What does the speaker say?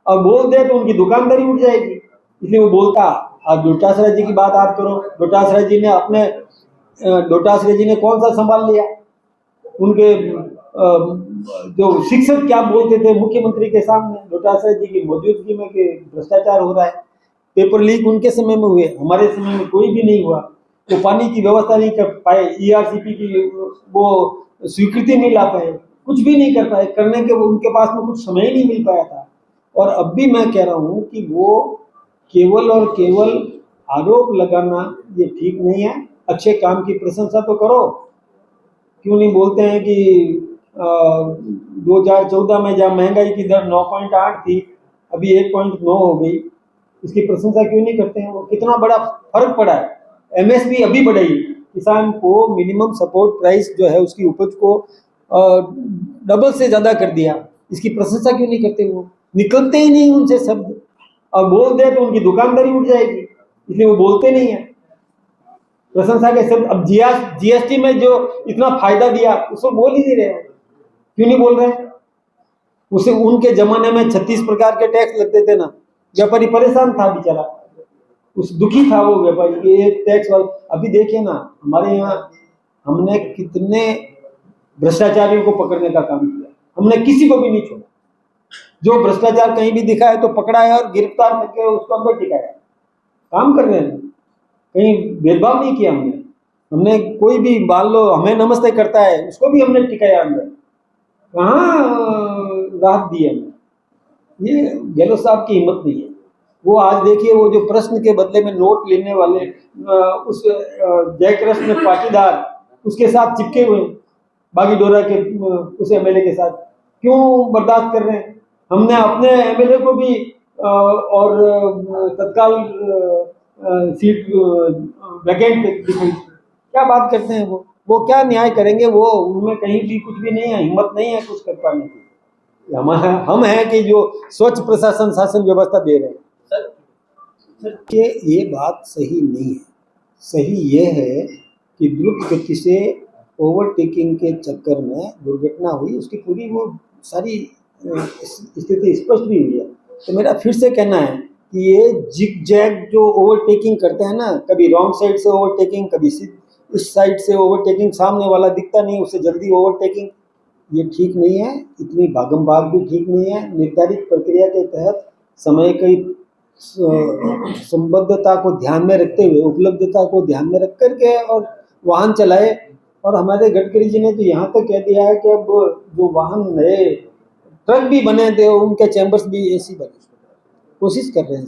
और बोल दे तो उनकी दुकानदारी उठ जाएगी, इसलिए वो बोलता। आज डोटासरा जी की बात आप करो, डोटासरा जी ने अपने डोटासरा जी ने कौन सा संभाल लिया? उनके जो शिक्षक क्या बोलते थे मुख्यमंत्री के सामने डोटासरा जी की मौजूदगी में कि भ्रष्टाचार हो रहा है। पेपर लीक उनके समय में हुए, हमारे समय में कोई भी नहीं हुआ। तो पानी की व्यवस्था नहीं कर पाए, ईआरसीपी की वो स्वीकृति नहीं ला पाए, कुछ भी नहीं कर पाए, करने के उनके पास में कुछ समय ही नहीं मिल पाया था। और अब भी मैं कह रहा हूँ कि वो केवल और केवल आरोप लगाना ये ठीक नहीं है। अच्छे काम की प्रशंसा तो करो। क्यों नहीं बोलते हैं कि 2014 में जहाँ महंगाई की दर 9.8 थी, अभी 1.9 हो गई, इसकी प्रशंसा क्यों नहीं करते हैं? वो कितना बड़ा फर्क पड़ा है। एमएसपी अभी बढ़ाई, किसान को मिनिमम सपोर्ट प्राइस जो है उसकी उपज को डबल से ज्यादा कर दिया, इसकी प्रशंसा क्यों नहीं करते? वो निकलते ही नहीं उनसे शब्द, और बोल दे तो उनकी दुकानदारी उठ जाएगी, इसलिए वो बोलते नहीं है प्रशंसा के शब्द। अब जीएसटी में जो इतना फायदा दिया उसको बोल ही नहीं रहे हो, क्यों नहीं बोल रहे? उसे उनके जमाने में 36 प्रकार के टैक्स लगते थे ना, व्यापारी परेशान था बेचारा, उस दुखी था वो व्यापारी कि एक टैक्स वाला। अभी देखिए ना हमारे यहाँ हमने कितने भ्रष्टाचारियों को पकड़ने का काम किया, हमने किसी को भी नहीं छोड़ा। जो भ्रष्टाचार कहीं भी दिखा है तो पकड़ा है और गिरफ्तार करके उसको अंदर टिकाया। काम कर रहे हैं, कहीं भेदभाव नहीं किया हमने। हमने कोई भी मान लो हमें नमस्ते करता है उसको भी हमने टिकाया अंदर, कहाँ राहत दी हमने? ये गहलोत साहब की हिम्मत नहीं है। वो आज देखिए वो जो प्रश्न के बदले में नोट लेने वाले उस जयकृष्ण पाटीदार उसके साथ चिपके हुए बागीडोरा के उस एमएलए के साथ, क्यों बर्दाश्त कर रहे हैं? हमने अपने एमएलए को भी और तत्काल सीट वैकेंट दिखाई। क्या बात करते हैं वो क्या न्याय करेंगे? वो उनमें कहीं भी कुछ भी नहीं है, हिम्मत नहीं है कुछ कर पाने की। हम हैं कि जो स्वच्छ प्रशासन शासन व्यवस्था दे रहे हैं कि ये बात सही नहीं है। सही ये है कि द्रुत गति से ओवरटेकिंग के चक्कर में दुर्घटना हुई, उसकी पूरी वो सारी स्थिति स्पष्ट भी हुई है। तो मेरा फिर से कहना है कि ये जिग जैग जो ओवरटेकिंग करते हैं ना, कभी रॉन्ग साइड से ओवरटेकिंग, कभी इस साइड से ओवरटेकिंग, सामने वाला दिखता नहीं उससे जल्दी ओवरटेकिंग, ये ठीक नहीं है। इतनी भागम भाग भी ठीक नहीं है। निर्धारित प्रक्रिया के तहत समय की संबद्धता को ध्यान में रखते हुए, उपलब्धता को ध्यान में रख करके और वाहन चलाए। और हमारे गडकरी जी ने तो यहाँ तक कह दिया है कि अब जो वाहन नए ट्रक भी बने थे उनके चैम्बर्स भी एसी बने, कोशिश कर रहे हैं।